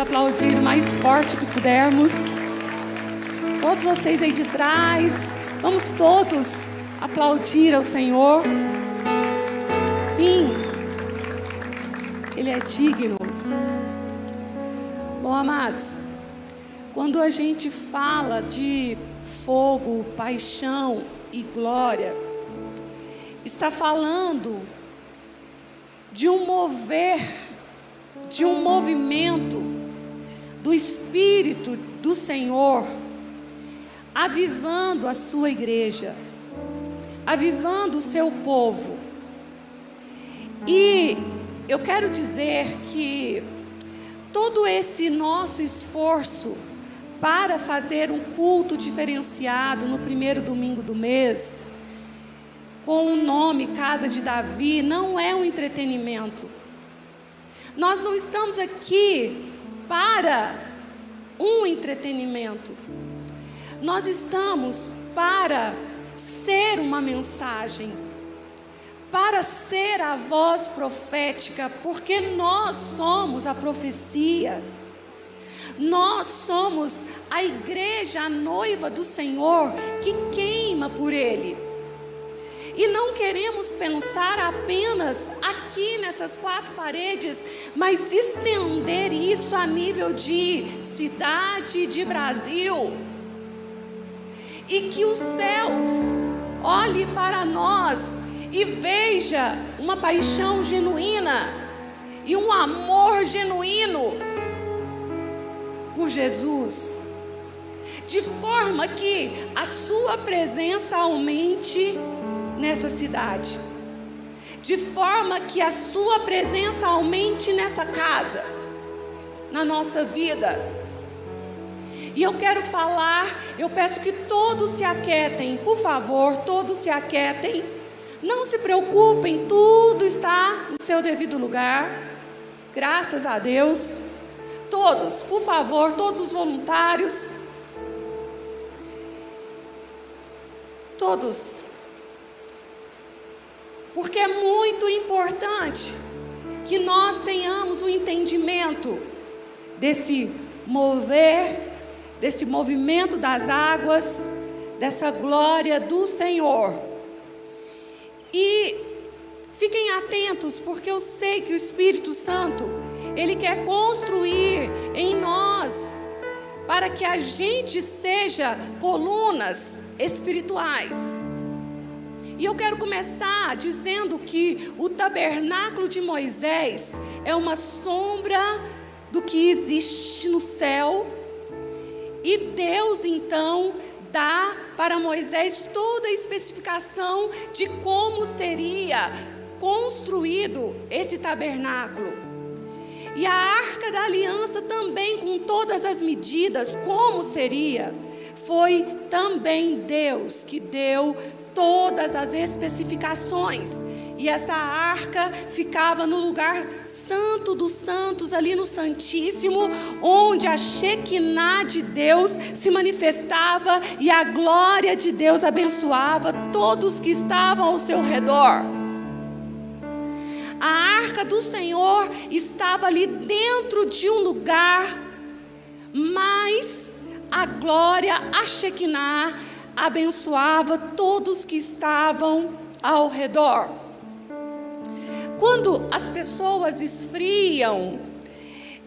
aplaudir o mais forte que pudermos. Todos vocês aí de trás, vamos todos aplaudir ao Senhor. Sim, Ele é digno. Bom, amados, quando a gente fala de fogo, paixão e glória, está falando de um mover, de um movimento do Espírito do Senhor, avivando a sua igreja, avivando o seu povo. E eu quero dizer que todo esse nosso esforço para fazer um culto diferenciado no primeiro domingo do mês, com o nome Casa de Davi, não é um entretenimento. Nós não estamos aqui para um entretenimento. Nós estamos para ser uma mensagem, para ser a voz profética, porque nós somos a profecia. Nós somos a igreja, a noiva do Senhor, que queima por Ele. E não queremos pensar apenas aqui nessas quatro paredes, mas estender isso a nível de cidade, de Brasil. E que os céus olhem para nós e veja uma paixão genuína e um amor genuíno por Jesus, de forma que a sua presença aumente nessa cidade, de forma que a sua presença aumente nessa casa, na nossa vida. E eu quero falar, eu peço que todos se aquietem, por favor, todos se aquietem, não se preocupem, tudo está no seu devido lugar, graças a Deus. Todos, por favor, todos os voluntários, todos, porque é muito importante que nós tenhamos o entendimento desse mover, desse movimento das águas, dessa glória do Senhor. E fiquem atentos, porque eu sei que o Espírito Santo, Ele quer construir em nós, para que a gente seja colunas espirituais. E eu quero começar dizendo que o tabernáculo de Moisés é uma sombra do que existe no céu. E Deus então dá para Moisés toda a especificação de como seria construído esse tabernáculo. E a Arca da Aliança também, com todas as medidas, como seria, foi também Deus que deu todas as especificações. E essa arca ficava no lugar santo dos santos, ali no Santíssimo, onde a Shekinah de Deus se manifestava e a glória de Deus abençoava todos que estavam ao seu redor. A arca do Senhor estava ali dentro de um lugar, mas a glória, a Shekinah, abençoava todos que estavam ao redor. Quando as pessoas esfriam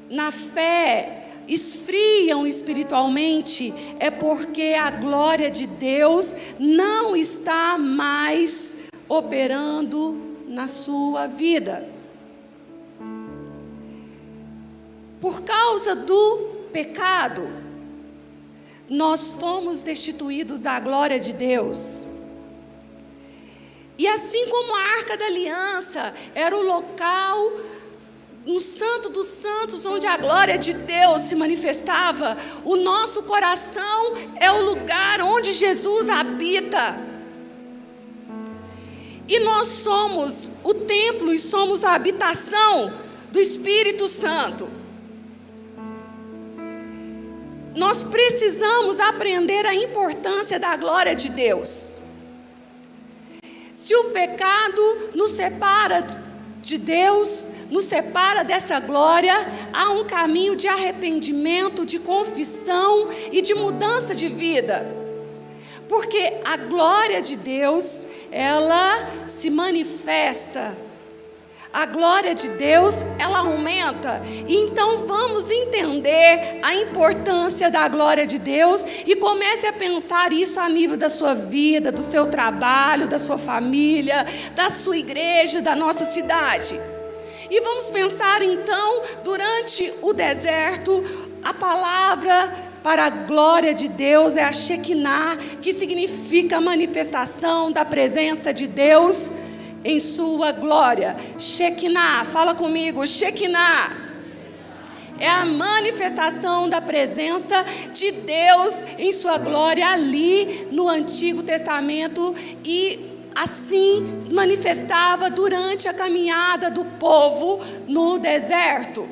na fé, esfriam espiritualmente, é porque a glória de Deus não está mais operando na sua vida. Por causa do pecado, nós fomos destituídos da glória de Deus. E assim como a Arca da Aliança era o local, no Santo dos Santos, onde a glória de Deus se manifestava, o nosso coração é o lugar onde Jesus habita. E nós somos o templo e somos a habitação do Espírito Santo. Nós precisamos aprender a importância da glória de Deus. Se o pecado nos separa de Deus nos separa dessa glória, há um caminho de arrependimento, de confissão e de mudança de vida. Porque a glória de Deus, ela se manifesta. A glória de Deus, ela aumenta. Então vamos entender a importância da glória de Deus e comece a pensar isso a nível da sua vida, do seu trabalho, da sua família, da sua igreja, da nossa cidade. E vamos pensar então, durante o deserto, a palavra para a glória de Deus é a Shekinah, que significa manifestação da presença de Deus em sua glória. Shekinah, fala comigo, Shekinah. É a manifestação da presença de Deus em sua glória ali no Antigo Testamento, e assim se manifestava durante a caminhada do povo no deserto.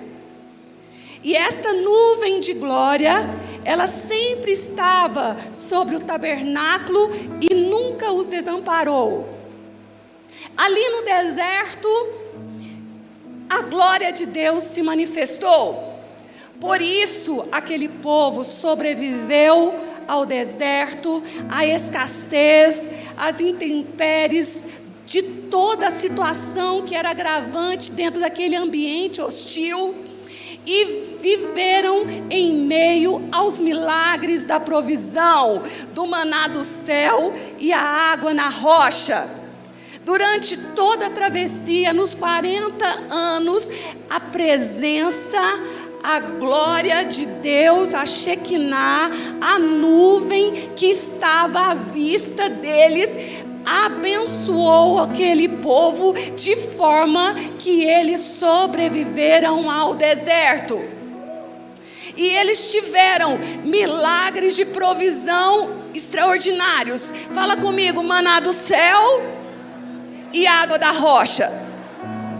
E esta nuvem de glória, ela sempre estava sobre o tabernáculo e nunca os desamparou. Ali no deserto, a glória de Deus se manifestou. Por isso, aquele povo sobreviveu ao deserto, à escassez, às intempéries, de toda a situação que era agravante dentro daquele ambiente hostil, e viveram em meio aos milagres da provisão, do maná do céu e a água na rocha. Durante toda a travessia, nos 40 anos, a presença, a glória de Deus, a Shekinah, a nuvem que estava à vista deles, abençoou aquele povo de forma que eles sobreviveram ao deserto. E eles tiveram milagres de provisão extraordinários. Fala comigo, maná do céu e água da rocha.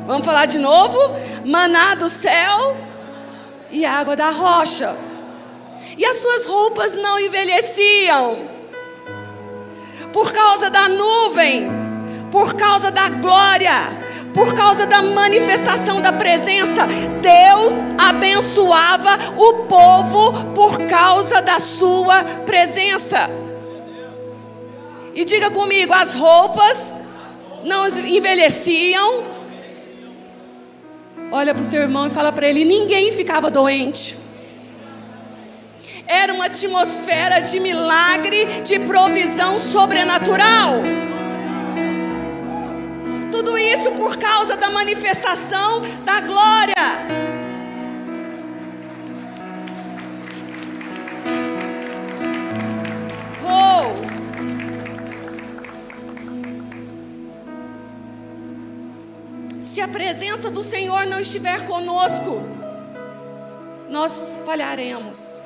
Vamos falar de novo? Maná do céu e água da rocha. E as suas roupas não envelheciam. Por causa da nuvem, por causa da glória, por causa da manifestação da presença, Deus abençoava o povo por causa da sua presença. E diga comigo, as roupas não envelheciam. Olha para o seu irmão e fala para ele, ninguém ficava doente. Era uma atmosfera de milagre, de provisão sobrenatural. Tudo isso por causa da manifestação da glória. Se a presença do Senhor não estiver conosco, nós falharemos.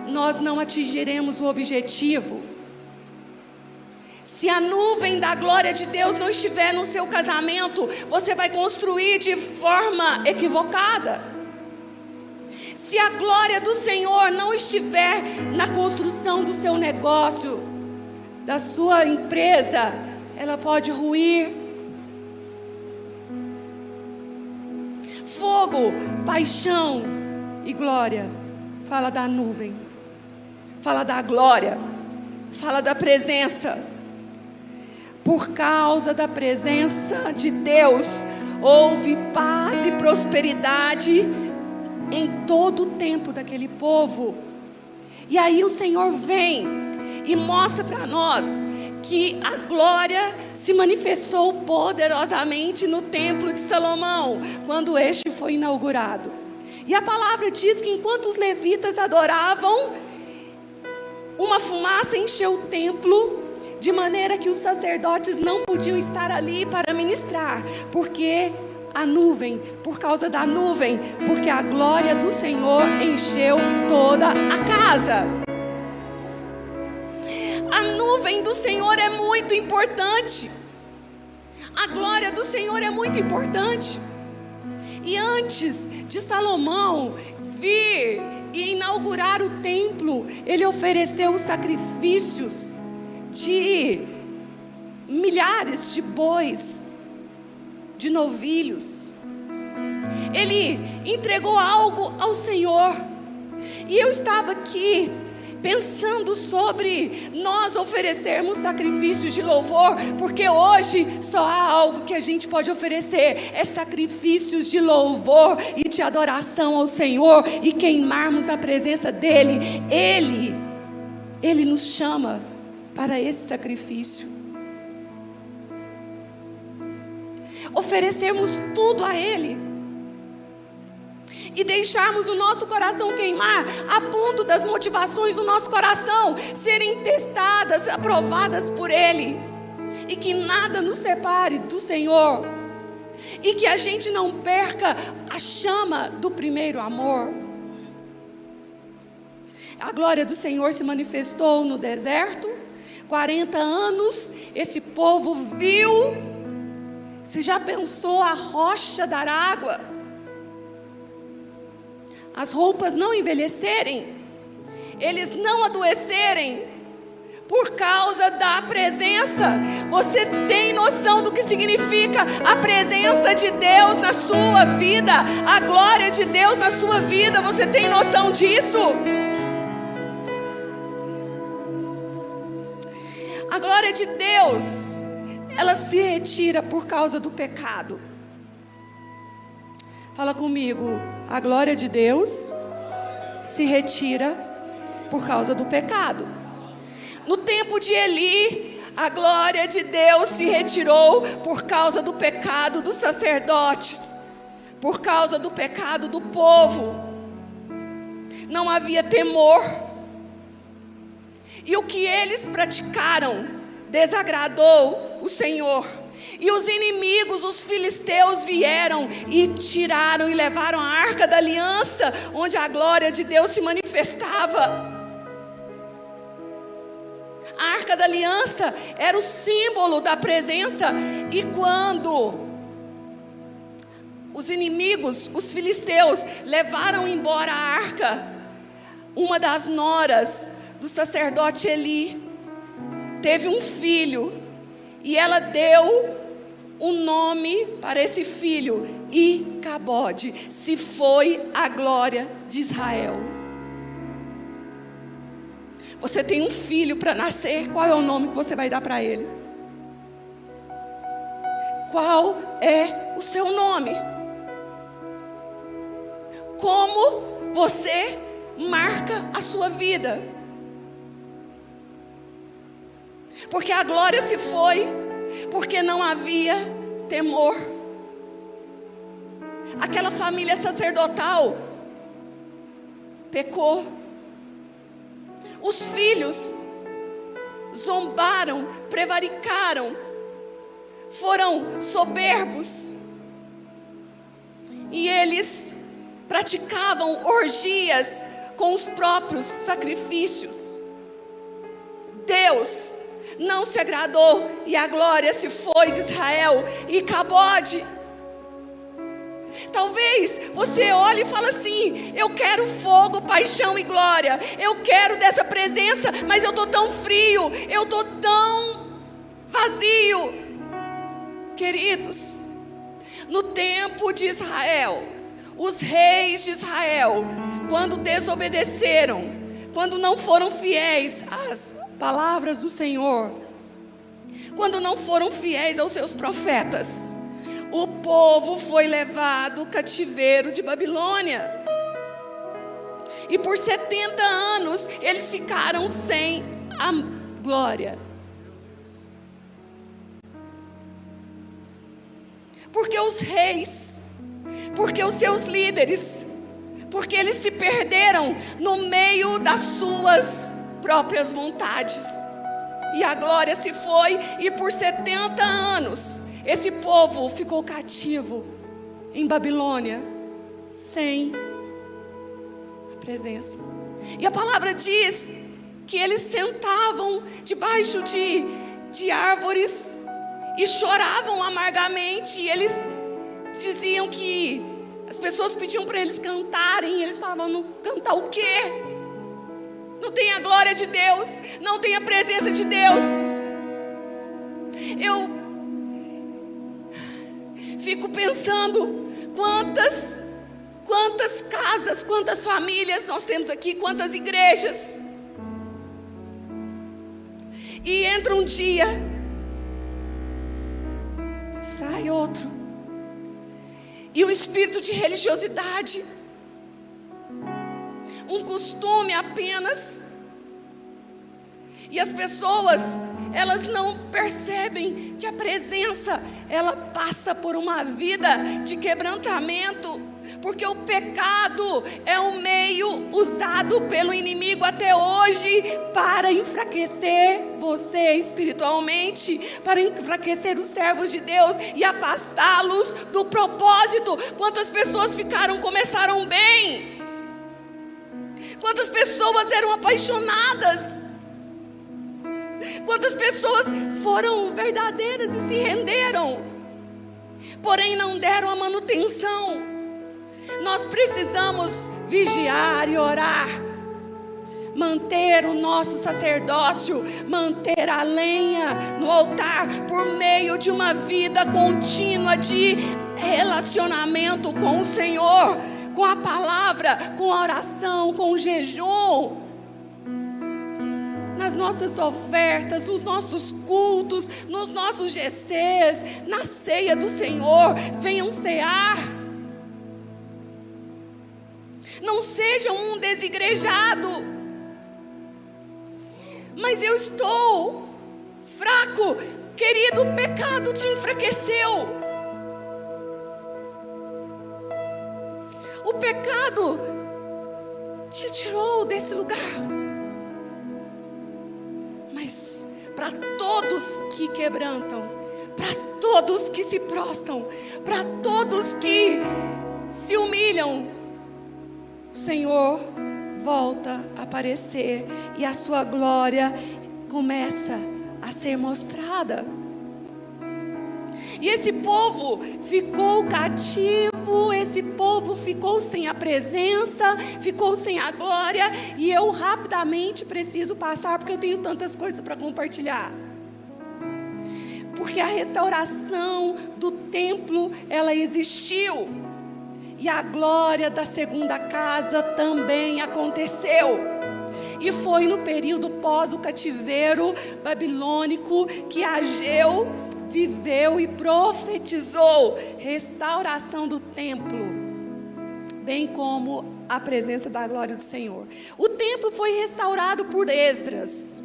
Nós não atingiremos o objetivo. Se a nuvem da glória de Deus não estiver no seu casamento, você vai construir de forma equivocada. Se a glória do Senhor não estiver na construção do seu negócio, da sua empresa, ela pode ruir. Fogo, paixão e glória, fala da nuvem. Fala da glória, fala da presença. Por causa da presença de Deus, houve paz e prosperidade em todo o tempo daquele povo. E aí o Senhor vem e mostra para nós que a glória se manifestou poderosamente no templo de Salomão, quando este foi inaugurado. E a palavra diz que enquanto os levitas adoravam, uma fumaça encheu o templo, de maneira que os sacerdotes não podiam estar ali para ministrar, porque a nuvem, por causa da nuvem, porque a glória do Senhor encheu toda a casa. A nuvem do Senhor é muito importante. A glória do Senhor é muito importante. E antes de Salomão vir e inaugurar o templo, ele ofereceu os sacrifícios de milhares de bois, de novilhos. Ele entregou algo ao Senhor. E eu estava aqui pensando sobre nós oferecermos sacrifícios de louvor, porque hoje só há algo que a gente pode oferecer, é sacrifícios de louvor e de adoração ao Senhor, e queimarmos a presença dEle. Ele nos chama para esse sacrifício. Oferecermos tudo a Ele e deixarmos o nosso coração queimar, a ponto das motivações do nosso coração serem testadas, aprovadas por Ele, e que nada nos separe do Senhor, e que a gente não perca a chama do primeiro amor. A glória do Senhor se manifestou no deserto, 40 anos, esse povo viu. Você já pensou a rocha dar água? As roupas não envelhecerem, eles não adoecerem, por causa da presença. Você tem noção do que significa a presença de Deus na sua vida, a glória de Deus na sua vida? Você tem noção disso? A glória de Deus, ela se retira por causa do pecado. Fala comigo, a glória de Deus se retira por causa do pecado. No tempo de Eli, a glória de Deus se retirou por causa do pecado dos sacerdotes, por causa do pecado do povo. Não havia temor. E o que eles praticaram desagradou o Senhor. E os inimigos, os filisteus, vieram e tiraram e levaram a arca da aliança, onde a glória de Deus se manifestava. A arca da aliança era o símbolo da presença. E quando os inimigos, os filisteus, levaram embora a arca, uma das noras do sacerdote Eli teve um filho, e ela deu o nome para esse filho, Icabode. Se foi a glória de Israel. Você tem um filho para nascer, qual é o nome que você vai dar para ele? Qual é o seu nome? Como você marca a sua vida? Porque a glória se foi, porque não havia temor. Aquela família sacerdotal pecou. Os filhos zombaram, prevaricaram, foram soberbos, e eles praticavam orgias com os próprios sacrifícios. Deus não se agradou, e a glória se foi de Israel. Icabode. Talvez você olhe e fale assim: eu quero fogo, paixão e glória, eu quero dessa presença, mas eu estou tão frio, eu estou tão vazio. Queridos, no tempo de Israel, os reis de Israel, quando desobedeceram, quando não foram fiéis às palavras do Senhor, quando não foram fiéis aos seus profetas, o povo foi levado ao cativeiro de Babilônia. E por 70 anos eles ficaram sem a glória. Porque os reis, porque os seus líderes, porque eles se perderam no meio das suas próprias vontades. E a glória se foi, e por 70 anos esse povo ficou cativo em Babilônia, sem a presença. E a palavra diz que eles sentavam debaixo de árvores e choravam amargamente. E eles diziam que as pessoas pediam para eles cantarem, e eles falavam: não, cantar o quê? Não tem a glória de Deus, não tem a presença de Deus. Eu fico pensando quantas casas, quantas famílias nós temos aqui, quantas igrejas. E entra um dia, sai outro. E o espírito de religiosidade, um costume apenas. E as pessoas, elas não percebem que a presença, ela passa por uma vida de quebrantamento, porque o pecado é um meio usado pelo inimigo até hoje para enfraquecer você espiritualmente, para enfraquecer os servos de Deus e afastá-los do propósito. Quantas pessoas começaram bem? Quantas pessoas eram apaixonadas? Quantas pessoas foram verdadeiras e se renderam, porém não deram a manutenção? Nós precisamos vigiar e orar, manter o nosso sacerdócio, manter a lenha no altar, por meio de uma vida contínua de relacionamento com o Senhor, com a palavra, com a oração, com o jejum. Nas nossas ofertas, nos nossos cultos, nos nossos GCs, na ceia do Senhor, venham cear. Não seja um desigrejado. Mas eu estou fraco, querido, o pecado te enfraqueceu. O pecado te tirou desse lugar. Mas para todos que quebrantam, para todos que se prostram, para todos que se humilham, o Senhor volta a aparecer e a sua glória começa a ser mostrada. E esse povo ficou cativo, esse povo ficou sem a presença, ficou sem a glória. E eu rapidamente preciso passar, porque eu tenho tantas coisas para compartilhar. Porque a restauração do templo, ela existiu. E a glória da segunda casa também aconteceu. E foi no período pós o cativeiro babilônico que Ageu viveu e profetizou restauração do templo, bem como a presença da glória do Senhor. O templo foi restaurado por Esdras.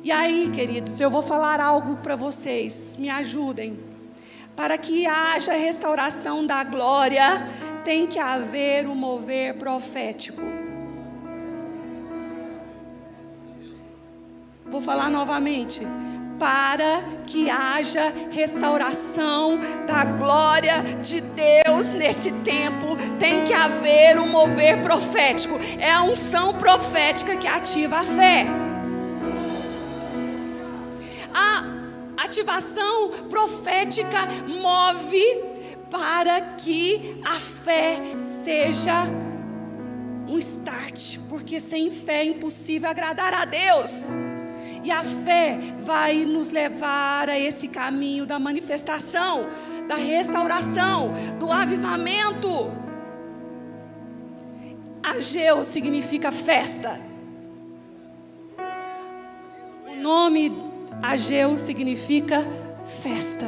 E aí, queridos, eu vou falar algo para vocês, me ajudem. Para que haja restauração da glória, tem que haver um mover profético. Vou falar novamente. Para que haja restauração da glória de Deus nesse tempo, tem que haver um mover profético. É a unção profética que ativa a fé. A ativação profética move para que a fé seja um start, porque sem fé é impossível agradar a Deus. E a fé vai nos levar a esse caminho da manifestação, da restauração, do avivamento. Ageu significa festa. O nome Ageu significa festa,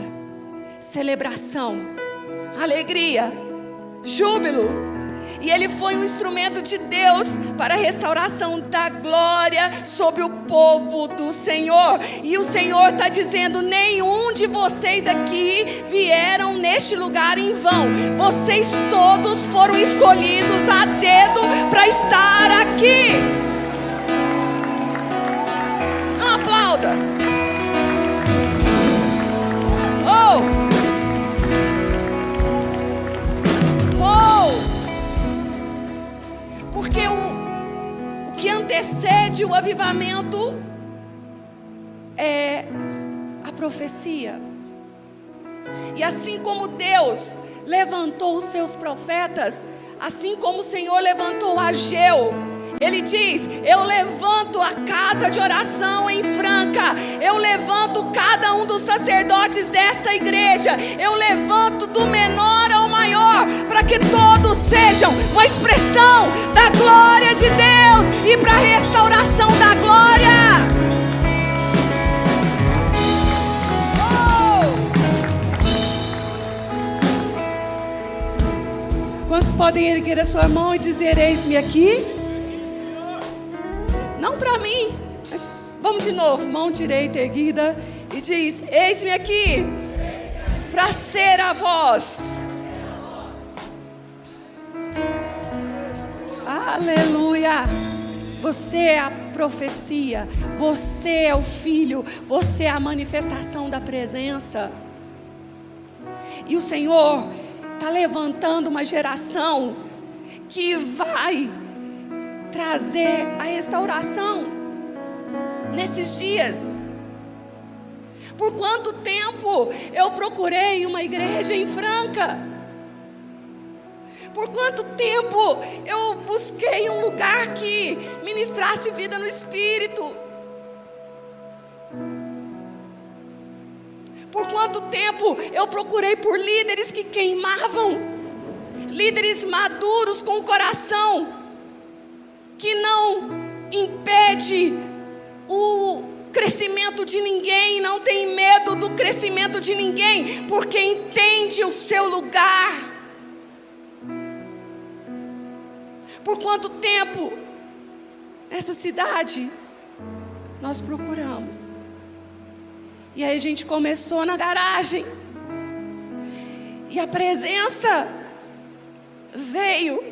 celebração, alegria, júbilo. E ele foi um instrumento de Deus para a restauração da glória sobre o povo do Senhor. E o Senhor está dizendo: nenhum de vocês aqui vieram neste lugar em vão. Vocês todos foram escolhidos a dedo para estar aqui. Não aplauda. Porque o que antecede o avivamento é a profecia. E assim como Deus levantou os seus profetas, assim como o Senhor levantou Ageu, Ele diz: eu levanto a casa de oração em Franca, eu levanto cada um dos sacerdotes dessa igreja, eu levanto do menor ao maior, para que todos sejam uma expressão da glória de Deus e para a restauração da glória. Quantos podem erguer a sua mão e dizer: eis-me aqui? Não para mim, mas vamos de novo, mão direita erguida, e diz: eis-me aqui, para ser a voz. Aleluia! Você é a profecia, você é o Filho, você é a manifestação da presença. E o Senhor está levantando uma geração que vai trazer a restauração nesses dias. Por quanto tempo eu procurei uma igreja em Franca? Por quanto tempo eu busquei um lugar que ministrasse vida no Espírito? Por quanto tempo eu procurei por líderes que queimavam, líderes maduros com o coração, que não impede o crescimento de ninguém, não tem medo do crescimento de ninguém, porque entende o seu lugar. Por quanto tempo essa cidade nós procuramos? E aí a gente começou na garagem, e a presença veio,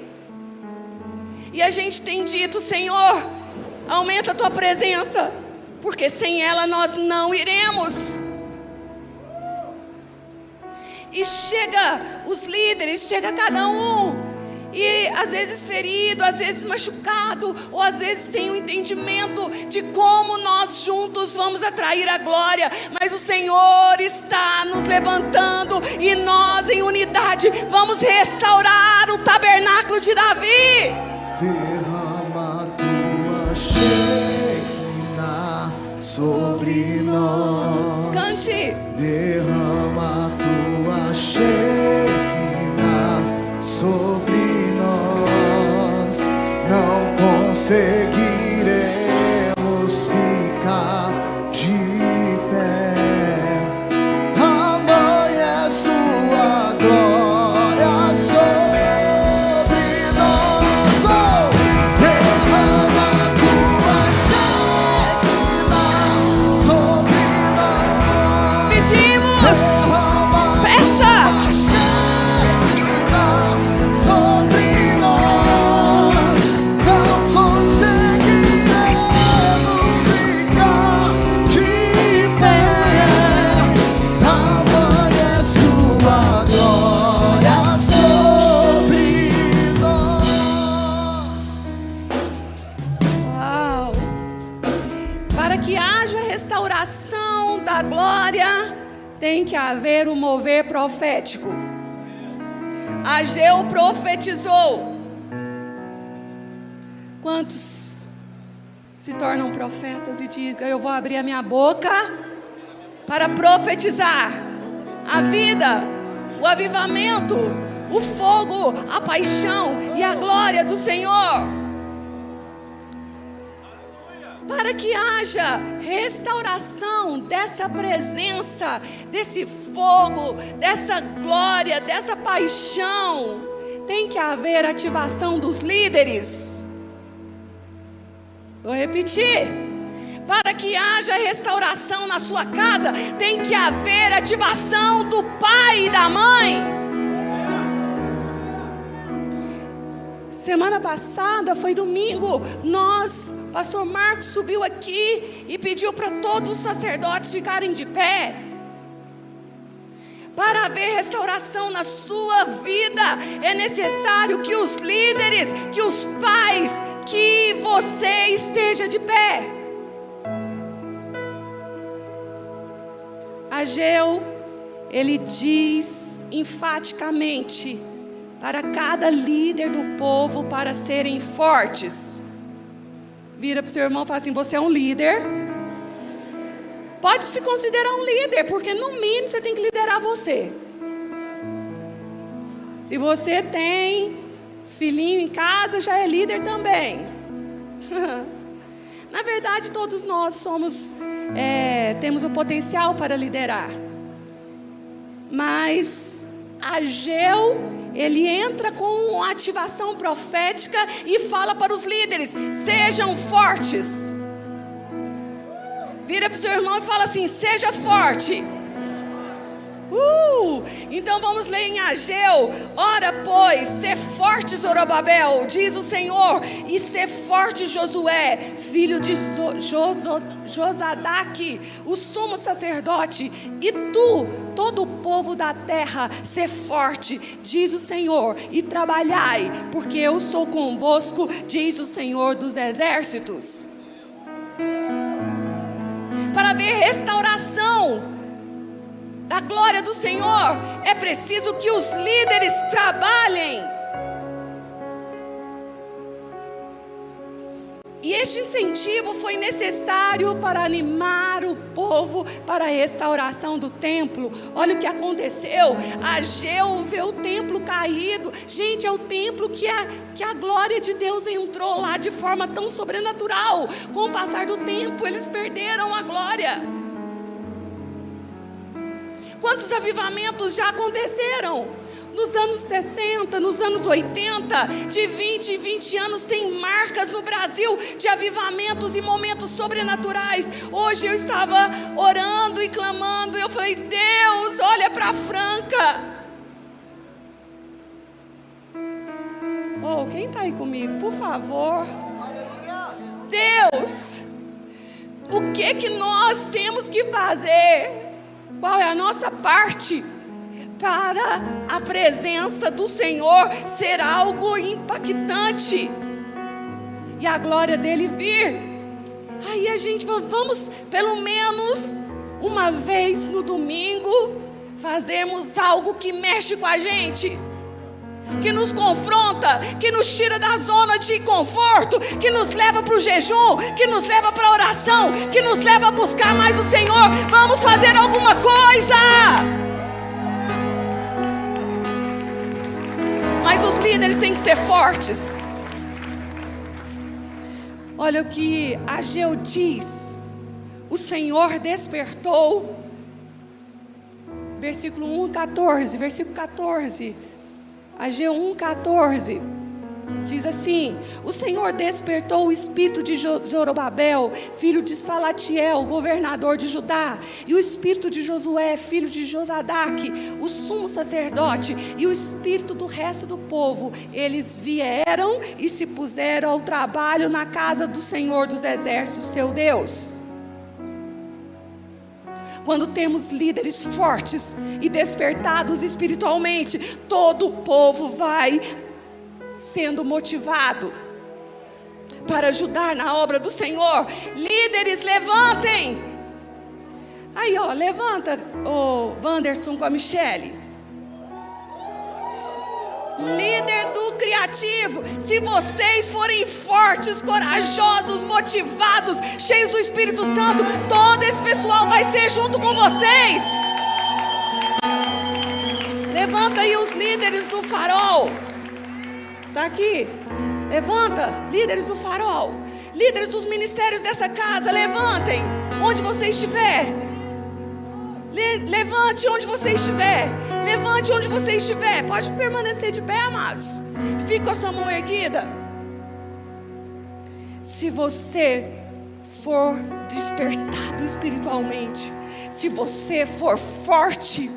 e a gente tem dito: Senhor, aumenta a tua presença, porque sem ela nós não iremos. E chega os líderes, chega cada um, e às vezes ferido, às vezes machucado, ou às vezes sem o entendimento de como nós juntos vamos atrair a glória. Mas o Senhor está nos levantando, e nós em unidade vamos restaurar o tabernáculo de Davi. Derrama tua Shekinah sobre nós. Cante. Derrama tua Shekinah sobre nós. Não conseguiremos ficar de pé. Tamanha é sua glória sobre nós. Oh! Derrama tua Shekinah sobre nós. Pedimos. Peça. Sobre nós, não conseguiremos ficar de pé. Tamanha é sua glória sobre nós. Uau! Para que haja restauração da glória, tem que haver um mover profético. Ageu profetizou. Quantos se tornam profetas e digam: eu vou abrir a minha boca para profetizar a vida, o avivamento, o fogo, a paixão e a glória do Senhor? Para que haja restauração dessa presença, desse fogo, dessa glória, dessa paixão, tem que haver ativação dos líderes. Vou repetir. Para que haja restauração na sua casa, tem que haver ativação do pai e da mãe. Semana passada, foi domingo, pastor Marcos subiu aqui e pediu para todos os sacerdotes ficarem de pé. Para haver restauração na sua vida, é necessário que os líderes, que os pais, que você esteja de pé. Ageu, ele diz enfaticamente para cada líder do povo para serem fortes. Vira para o seu irmão e fala assim: você é um líder. Pode se considerar um líder, porque no mínimo você tem que liderar você. Se você tem filhinho em casa, já é líder também. Na verdade, todos nós temos o potencial para liderar. Mas Ageu, ele entra com ativação profética e fala para os líderes: sejam fortes. Vira para o seu irmão e fala assim: seja forte. Então vamos ler em Ageu. Ora, pois, ser forte, Zorobabel, diz o Senhor, e ser forte, Josué, filho de Josadaque, o sumo sacerdote, e tu, todo o povo da terra, ser forte, diz o Senhor, e trabalhai, porque eu sou convosco, diz o Senhor dos exércitos. Para ver restauração da glória do Senhor, é preciso que os líderes trabalhem. E este incentivo foi necessário para animar o povo para a restauração do templo. Olha o que aconteceu. Ageu vê o templo caído. Gente, é o templo que a glória de Deus entrou lá de forma tão sobrenatural. Com o passar do tempo, eles perderam a glória. Quantos avivamentos já aconteceram? Nos anos 60, nos anos 80, de 20 em 20 anos, tem marcas no Brasil de avivamentos e momentos sobrenaturais. Hoje eu estava orando e clamando, e eu falei: Deus, olha para Franca. Quem está aí comigo, por favor? Deus, o que nós temos que fazer? Qual é a nossa parte para a presença do Senhor ser algo impactante e a glória dele vir? Aí a gente vamos pelo menos uma vez no domingo fazermos algo que mexe com a gente, que nos confronta, que nos tira da zona de conforto, que nos leva para o jejum, que nos leva para a oração, que nos leva a buscar mais o Senhor. Vamos fazer alguma coisa. Mas os líderes têm que ser fortes. Olha o que Ageu diz: o Senhor despertou, versículo 1:14, versículo 14, Ageu 1:14, diz assim: o Senhor despertou o espírito de Zorobabel, filho de Salatiel, governador de Judá, e o espírito de Josué, filho de Josadaque, o sumo sacerdote, e o espírito do resto do povo. Eles vieram e se puseram ao trabalho na casa do Senhor dos exércitos, seu Deus. Quando temos líderes fortes e despertados espiritualmente, todo o povo vai sendo motivado para ajudar na obra do Senhor. Líderes, levantem. Aí, levanta o Wanderson com a Michele. Líder do criativo, se vocês forem fortes, corajosos, motivados, cheios do Espírito Santo, todo esse pessoal vai ser junto com vocês. Levanta aí os líderes do farol. Está aqui, levanta, líderes do farol, líderes dos ministérios dessa casa, levantem, onde você estiver, levante onde você estiver, levante onde você estiver, pode permanecer de pé, amados, fica com a sua mão erguida. Se você for despertado espiritualmente, se você for forte,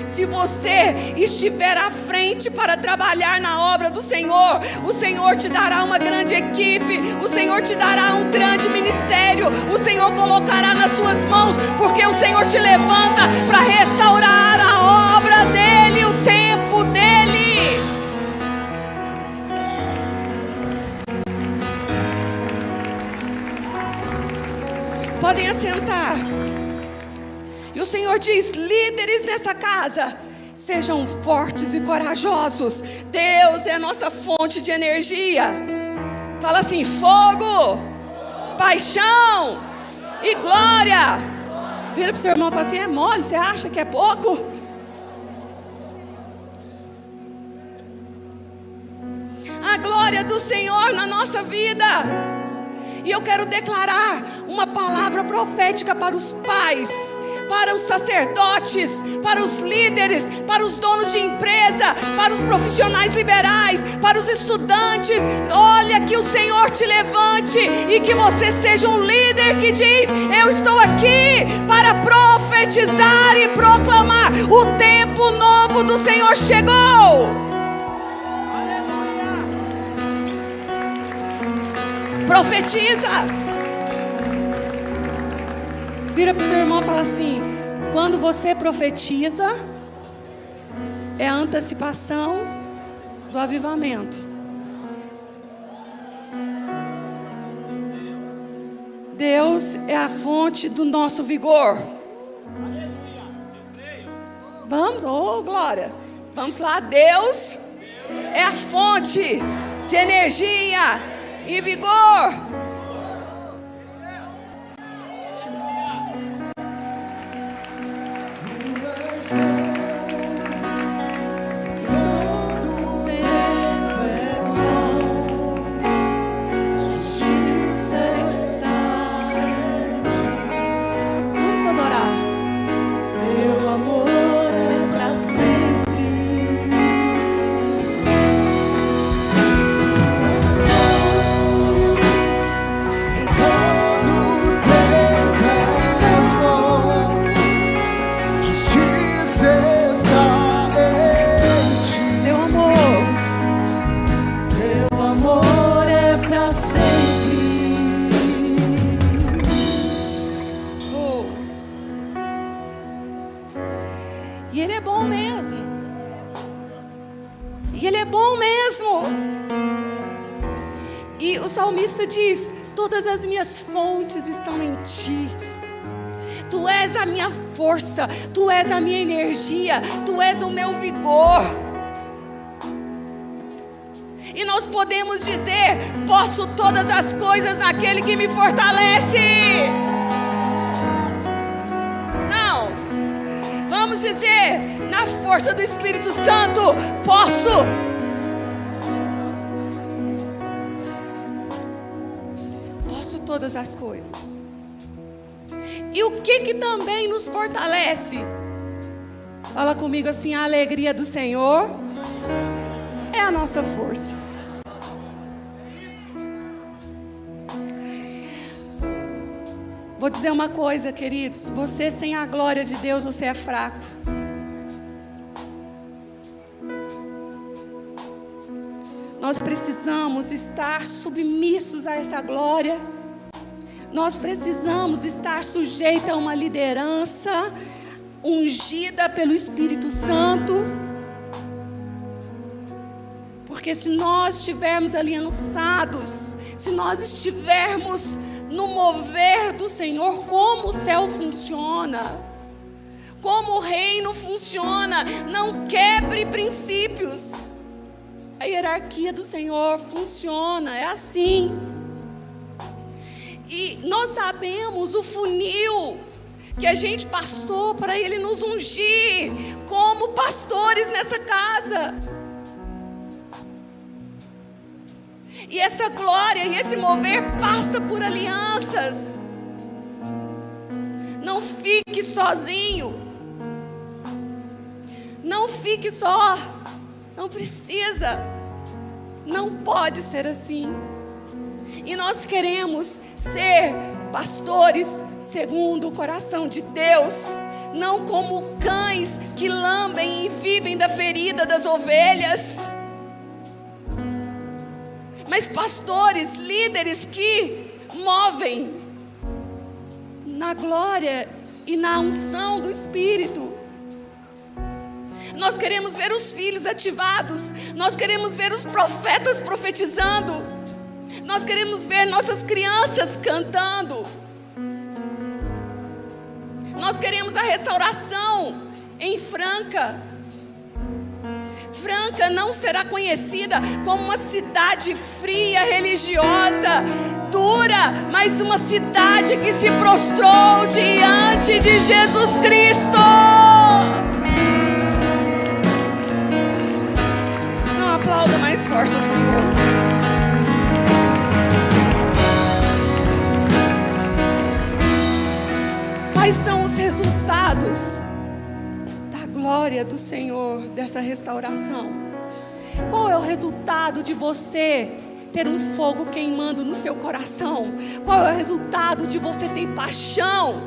se você estiver à frente para trabalhar na obra do Senhor, o Senhor te dará uma grande equipe, o Senhor te dará um grande ministério, o Senhor colocará nas suas mãos, porque o Senhor te levanta para restaurar a obra dEle, o tempo dEle. Podem assentar. E o Senhor diz: líderes nessa casa, sejam fortes e corajosos. Deus é a nossa fonte de energia. Fala assim: fogo, paixão e glória. Vira para o seu irmão e fala assim: é mole? Você acha que é pouco? A glória do Senhor na nossa vida. E eu quero declarar uma palavra profética para os pais, para os sacerdotes, para os líderes, para os donos de empresa, para os profissionais liberais, para os estudantes. Olha, que o Senhor te levante e que você seja um líder que diz: eu estou aqui para profetizar e proclamar. O tempo novo do Senhor chegou. Profetiza. Vira para o seu irmão e fala assim: quando você profetiza, é a antecipação do avivamento. Deus é a fonte do nosso vigor. Vamos, oh glória. Vamos lá, Deus é a fonte de energia e vigor. Vamos adorar. Teu amor é para sempre. E Ele é bom mesmo. E Ele é bom mesmo. E o salmista diz: todas as minhas fontes estão em Ti. Tu és a minha força, Tu és a minha energia, Tu és o meu vigor. E nós podemos dizer: posso todas as coisas naquele que me fortalece. Não, vamos dizer: na força do Espírito Santo, posso. Posso todas as coisas. E o que também nos fortalece? Fala comigo assim: a alegria do Senhor é a nossa força. Vou dizer uma coisa, queridos: você sem a glória de Deus, você é fraco. Nós precisamos estar submissos a essa glória. Nós precisamos estar sujeitos a uma liderança ungida pelo Espírito Santo. Porque se nós estivermos aliançados, se nós estivermos no mover do Senhor, como o céu funciona, como o reino funciona, não quebre princípios. A hierarquia do Senhor funciona, é assim. E nós sabemos o funil que a gente passou para Ele nos ungir como pastores nessa casa. E essa glória e esse mover passa por alianças. Não fique sozinho. Não fique só. Não precisa. Não pode ser assim. E nós queremos ser pastores segundo o coração de Deus, não como cães que lambem e vivem da ferida das ovelhas, mas pastores, líderes que movem na glória e na unção do Espírito. Nós queremos ver os filhos ativados, nós queremos ver os profetas profetizando, nós queremos ver nossas crianças cantando, nós queremos a restauração em Franca. Franca não será conhecida como uma cidade fria, religiosa, dura, mas uma cidade que se prostrou diante de Jesus Cristo. Não aplauda mais forte ao Senhor. Quais são os resultados da glória do Senhor, dessa restauração? Qual é o resultado de você ter um fogo queimando no seu coração? Qual é o resultado de você ter paixão?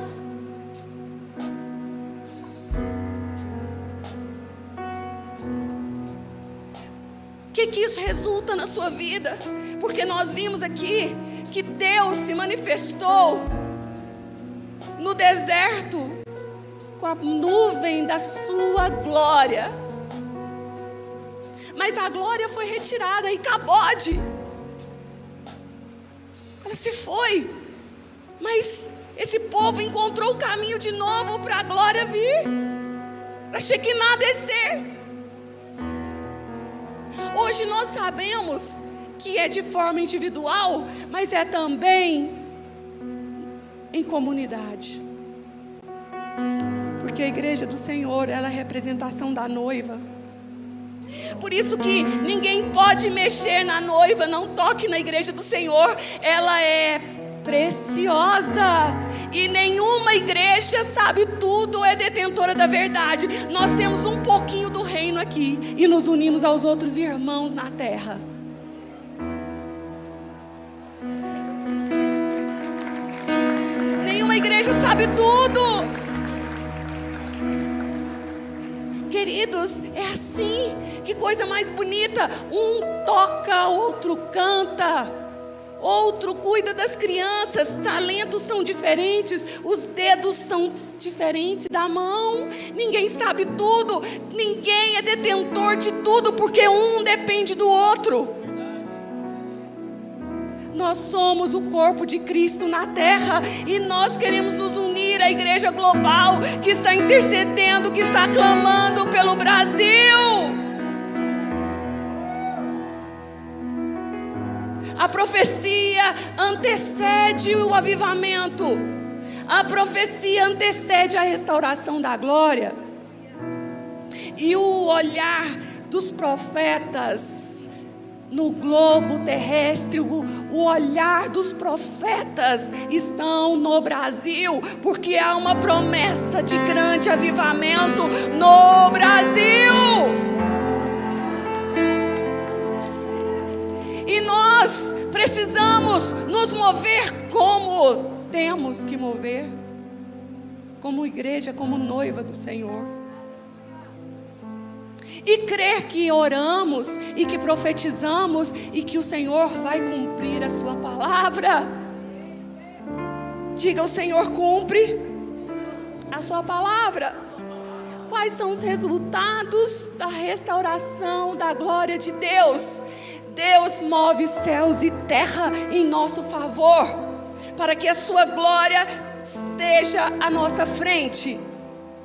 O que isso resulta na sua vida? Porque nós vimos aqui que Deus se manifestou no deserto com a nuvem da sua glória. Mas a glória foi retirada e Cabode, ela se foi. Mas esse povo encontrou o caminho de novo para a glória vir, para Shekinah descer. Hoje nós sabemos que é de forma individual, mas é também em comunidade. Porque a igreja do Senhor, ela é a representação da noiva. Por isso que ninguém pode mexer na noiva, não toque na igreja do Senhor. Ela é preciosa. E nenhuma igreja sabe tudo, é detentora da verdade. Nós temos um pouquinho do reino aqui e nos unimos aos outros irmãos na terra. Nenhuma igreja sabe tudo. Queridos, é assim. Que coisa mais bonita. Um toca, outro canta, outro cuida das crianças. Talentos são diferentes, os dedos são diferentes da mão. Ninguém sabe tudo, ninguém é detentor de tudo, porque um depende do outro. Nós somos o corpo de Cristo na terra e nós queremos nos unir à igreja global que está intercedendo, que está clamando pelo Brasil. A profecia antecede o avivamento. A profecia antecede a restauração da glória. E o olhar dos profetas no globo terrestre, o olhar dos profetas estão no Brasil, porque há uma promessa de grande avivamento no Brasil. E nós precisamos nos mover como temos que mover, como igreja, como noiva do Senhor. E crer que oramos e que profetizamos e que o Senhor vai cumprir a sua palavra. Diga: o Senhor cumpre a sua palavra. Quais são os resultados da restauração da glória de Deus? Deus move céus e terra em nosso favor, para que a sua glória esteja à nossa frente.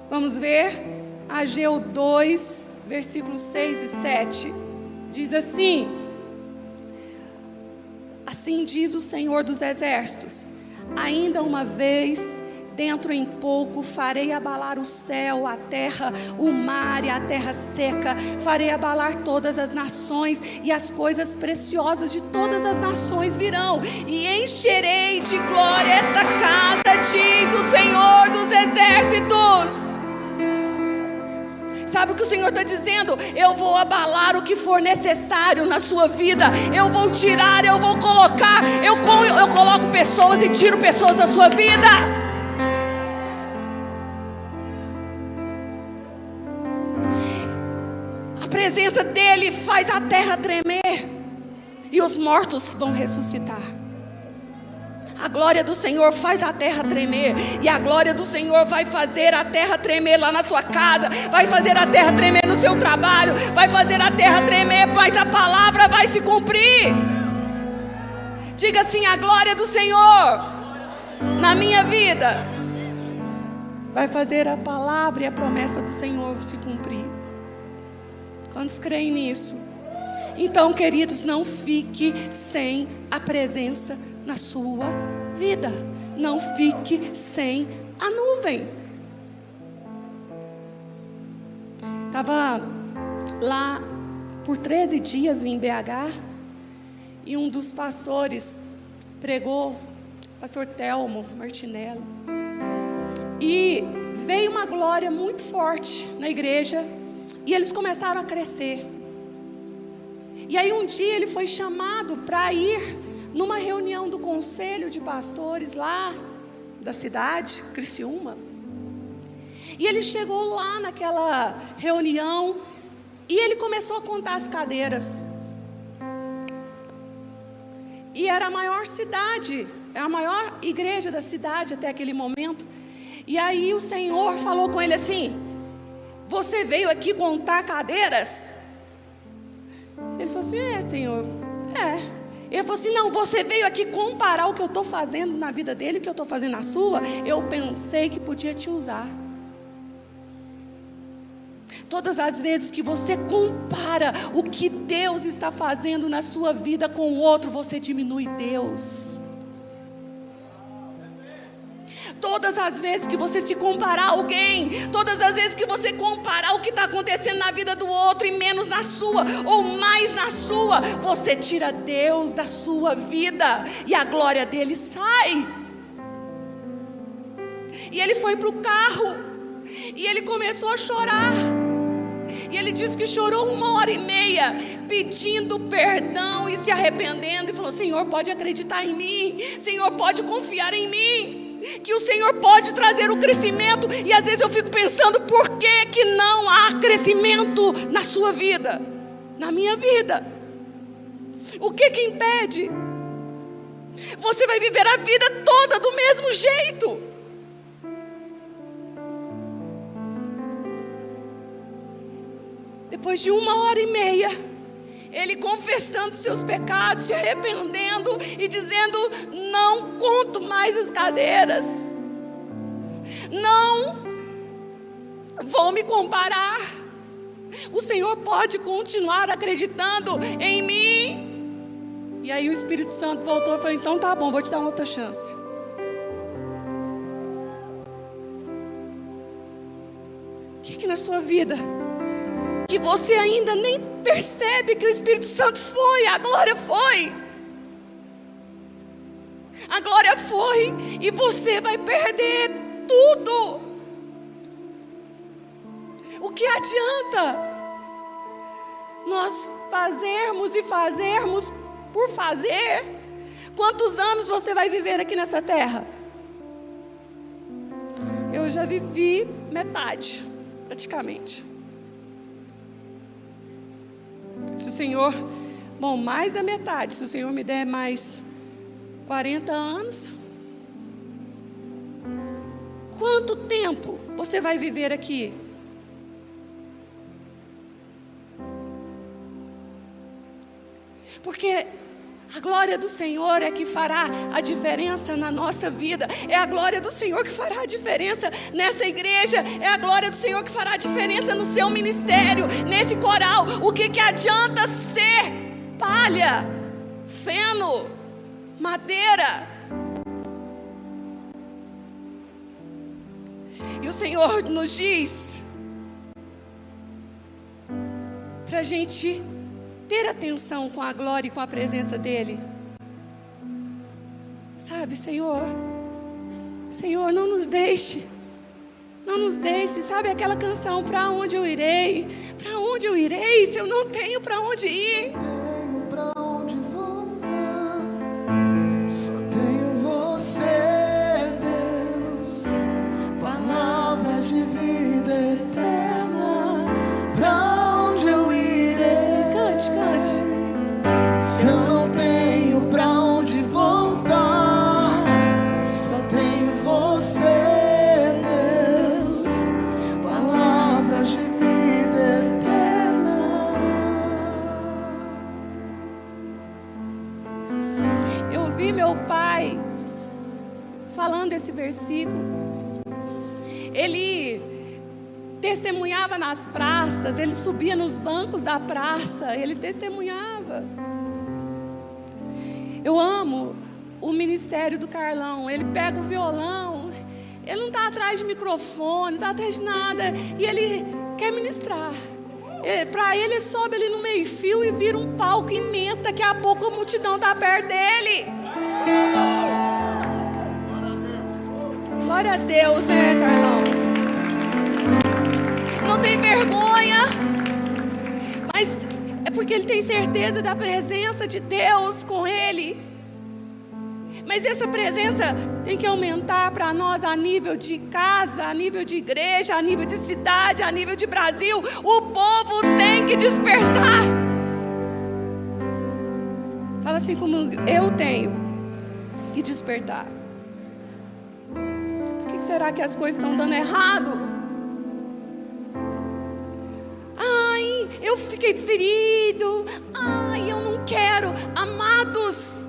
Vamos ver Ageu 2, versículos 6 e 7, diz assim: assim diz o Senhor dos Exércitos, ainda uma vez, dentro em pouco, farei abalar o céu, a terra, o mar e a terra seca, farei abalar todas as nações, e as coisas preciosas de todas as nações virão, e encherei de glória esta casa, diz o Senhor dos Exércitos. Sabe o que o Senhor está dizendo? Eu vou abalar o que for necessário na sua vida. Eu vou tirar, eu vou colocar. Eu coloco pessoas e tiro pessoas da sua vida. A presença dEle faz a terra tremer. E os mortos vão ressuscitar. A glória do Senhor faz a terra tremer. E a glória do Senhor vai fazer a terra tremer lá na sua casa. Vai fazer a terra tremer no seu trabalho. Vai fazer a terra tremer, mas a palavra vai se cumprir. Diga assim: a glória do Senhor na minha vida vai fazer a palavra e a promessa do Senhor se cumprir. Quantos creem nisso? Então, queridos, não fique sem a presença na sua vida. Não fique sem a nuvem. Estava lá por 13 dias em BH e um dos pastores pregou, pastor Telmo Martinello, e veio uma glória muito forte na igreja e eles começaram a crescer. E aí um dia ele foi chamado para ir numa reunião do conselho de pastores lá da cidade, Criciúma. E ele chegou lá naquela reunião e ele começou a contar as cadeiras. E era a maior cidade, a maior igreja da cidade até aquele momento. E aí o Senhor falou com ele assim: você veio aqui contar cadeiras? Ele falou assim: é, Senhor, é. Ele falou assim: não, você veio aqui comparar o que eu estou fazendo na vida dele, o que eu estou fazendo na sua. Eu pensei que podia te usar. Todas as vezes que você compara o que Deus está fazendo na sua vida com o outro, você diminui Deus. Todas as vezes que você se comparar a alguém, todas as vezes que você comparar o que está acontecendo na vida do outro e menos na sua, ou mais na sua, você tira Deus da sua vida e a glória dele sai. E ele foi para o carro e ele começou a chorar. E ele disse que chorou 1h30 pedindo perdão e se arrependendo e falou: Senhor, pode acreditar em mim, Senhor, pode confiar em mim, que o Senhor pode trazer o crescimento. E às vezes eu fico pensando: por que não há crescimento na sua vida, na minha vida? O que impede? Você vai viver a vida toda do mesmo jeito. Depois de 1h30, ele confessando seus pecados, se arrependendo e dizendo: não conto mais as cadeiras, não vou me comparar, o Senhor pode continuar acreditando em mim. E aí o Espírito Santo voltou e falou: então tá bom, vou te dar uma outra chance. O que na sua vida que você ainda nem percebe que o Espírito Santo foi, a glória foi? A glória foi e você vai perder tudo. O que adianta nós fazermos e fazermos por fazer? Quantos anos você vai viver aqui nessa terra? Eu já vivi metade, praticamente. Se o Senhor, mais da metade, se o Senhor me der mais 40 anos, quanto tempo você vai viver aqui? Porque a glória do Senhor é que fará a diferença na nossa vida. É a glória do Senhor que fará a diferença nessa igreja. É a glória do Senhor que fará a diferença no seu ministério, nesse coral. O que adianta ser palha, feno, madeira? E o Senhor nos diz para a gente ter atenção com a glória e com a presença dEle. Sabe, Senhor, não nos deixe, sabe aquela canção: para onde eu irei? Para onde eu irei se eu não tenho para onde ir? Tenho pra onde voltar, só tenho você, Deus, palavras de vida eterna. Pra onde eu irei? Cante. Se eu não tenho pra onde voltar, só tenho você, Deus, palavras de vida eterna. Eu vi meu pai falando esse versículo. Ele testemunhava nas praças, ele subia nos bancos da praça, ele testemunhava. Eu amo o ministério do Carlão. Ele pega o violão, ele não está atrás de microfone, não está atrás de nada, e ele quer ministrar. Para ele, sobe ali no meio-fio e vira um palco imenso. Daqui a pouco a multidão está perto dele. Glória a Deus, né, Carlão? Não tem vergonha, mas é porque ele tem certeza da presença de Deus com ele. Mas essa presença tem que aumentar para nós a nível de casa, a nível de igreja, a nível de cidade, a nível de Brasil. O povo tem que despertar. Fala assim comigo: eu tenho que despertar. Por que será que as coisas estão dando errado? Ai, eu fiquei ferido. Ai, eu não quero. Amados,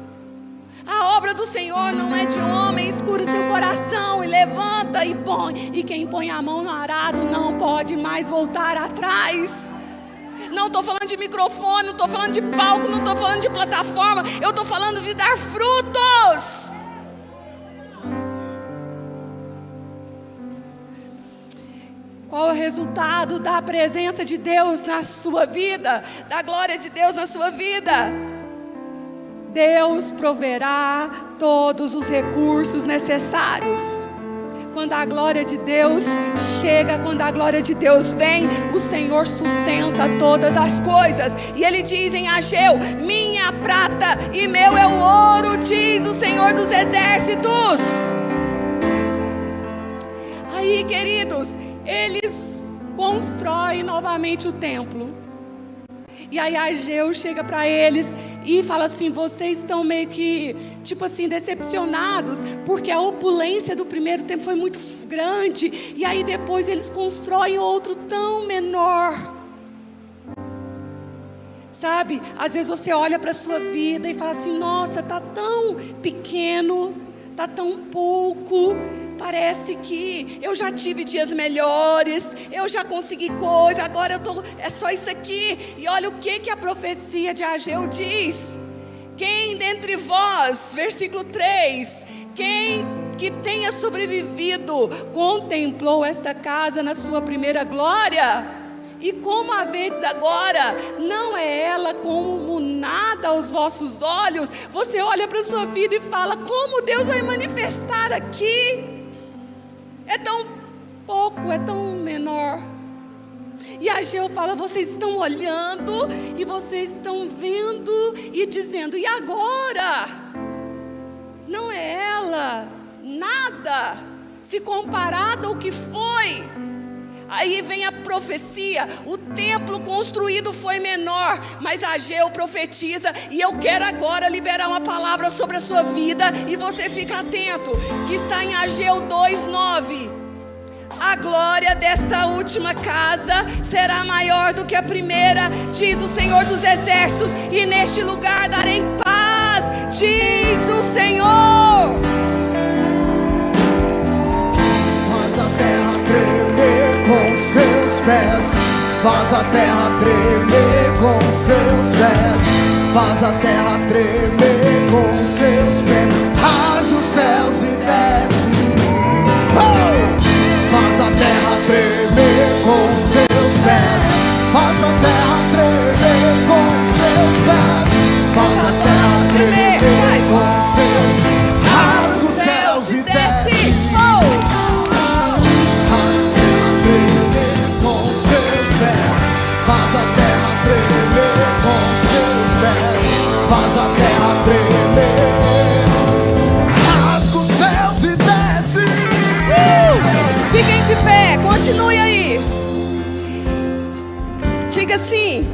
a obra do Senhor não é de homem. Escura seu coração e levanta e põe. E quem põe a mão no arado não pode mais voltar atrás. Não estou falando de microfone, não estou falando de palco, não estou falando de plataforma. Eu estou falando de dar frutos. Qual é o resultado da presença de Deus na sua vida? Da glória de Deus na sua vida? Deus proverá todos os recursos necessários. Quando a glória de Deus chega, quando a glória de Deus vem, o Senhor sustenta todas as coisas. E Ele diz em Ageu: minha prata e meu é o ouro, diz o Senhor dos exércitos. Aí, queridos, eles constroem novamente o templo. E aí Ageu chega para eles e fala assim: vocês estão meio que, tipo assim, decepcionados, porque a opulência do primeiro templo foi muito grande. E aí depois eles constroem outro tão menor. Sabe, às vezes você olha para a sua vida e fala assim: nossa, está tão pequeno, está tão pouco. Parece que eu já tive dias melhores, eu já consegui coisa, agora é só isso aqui. E olha o que a profecia de Ageu diz: quem dentre vós, versículo 3, quem que tenha sobrevivido contemplou esta casa na sua primeira glória? E como a vedes agora, não é ela como nada aos vossos olhos? Você olha para a sua vida e fala: como Deus vai manifestar aqui? É tão pouco, é tão menor. E Ageu fala: vocês estão olhando e vocês estão vendo e dizendo: e agora? Não é ela nada se comparado ao que foi. Aí vem a profecia: o templo construído foi menor, mas Ageu profetiza. E eu quero agora liberar uma palavra sobre a sua vida, e você fica atento, que está em Ageu 2:9. A glória desta última casa será maior do que a primeira, diz o Senhor dos exércitos, e neste lugar darei paz, diz o Senhor. Faz a terra tremer com seus pés, faz a terra tremer com seus pés, faz a terra tremer com seus pés, rasga os céus e desce. Faz a terra tremer com seus pés, faz a terra tremer com seus pés, faz a terra tremer com seus pés, rasga os céus e desce. Faz a terra tremer com seus pés, faz a terra tremer, rasga os céus e desce. Fiquem de pé, continue aí. Diga assim: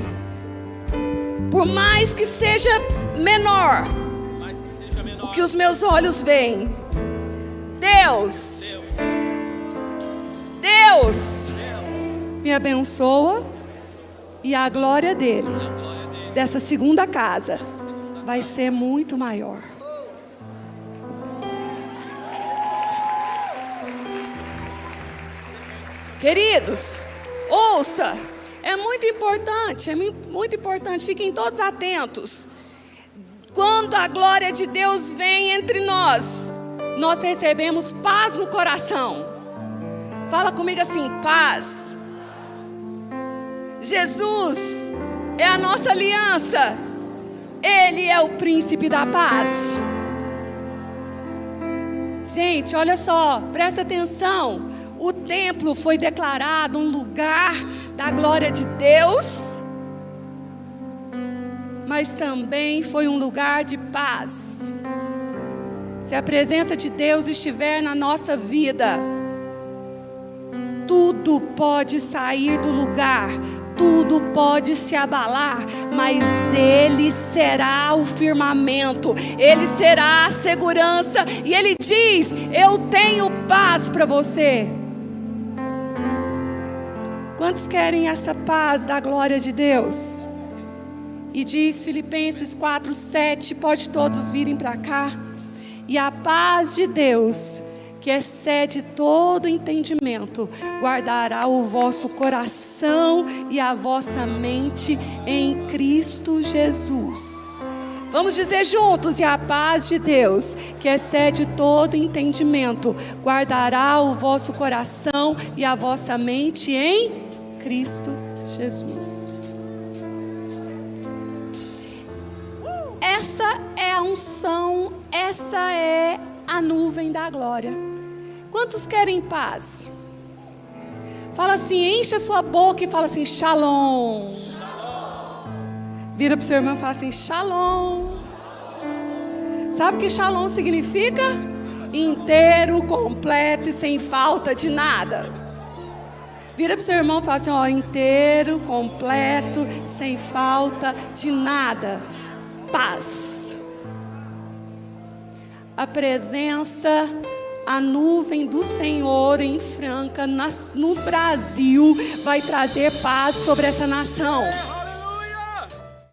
por mais que seja menor o que os meus olhos veem, Deus me abençoa. E a glória dele, dessa segunda casa, vai ser muito maior. Queridos, Ouça, é muito importante, fiquem todos atentos. Quando a glória de Deus vem entre nós, nós recebemos paz no coração. Fala comigo assim, paz. Jesus é a nossa aliança. Ele é o príncipe da paz. Gente, olha só, presta atenção. O templo foi declarado um lugar da glória de Deus, mas também foi um lugar de paz. Se a presença de Deus estiver na nossa vida, tudo pode sair do lugar, tudo pode se abalar, mas Ele será o firmamento, Ele será a segurança, e Ele diz: eu tenho paz para você. Quantos querem essa paz da glória de Deus? E diz Filipenses 4:7, pode todos virem para cá. E a paz de Deus, que excede todo entendimento, guardará o vosso coração e a vossa mente em Cristo Jesus. Vamos dizer juntos: e a paz de Deus, que excede todo entendimento, guardará o vosso coração e a vossa mente em Cristo Jesus. Essa é a unção, essa é a nuvem da glória. Quantos querem paz? Fala assim, enche a sua boca e fala assim, shalom. Vira para o seu irmão e fala assim, shalom. Sabe o que shalom significa? Inteiro, completo e sem falta de nada. Vira para o seu irmão e fala assim, ó, inteiro, completo, sem falta de nada. Paz. A presença, a nuvem do Senhor em Franca, no Brasil, vai trazer paz sobre essa nação.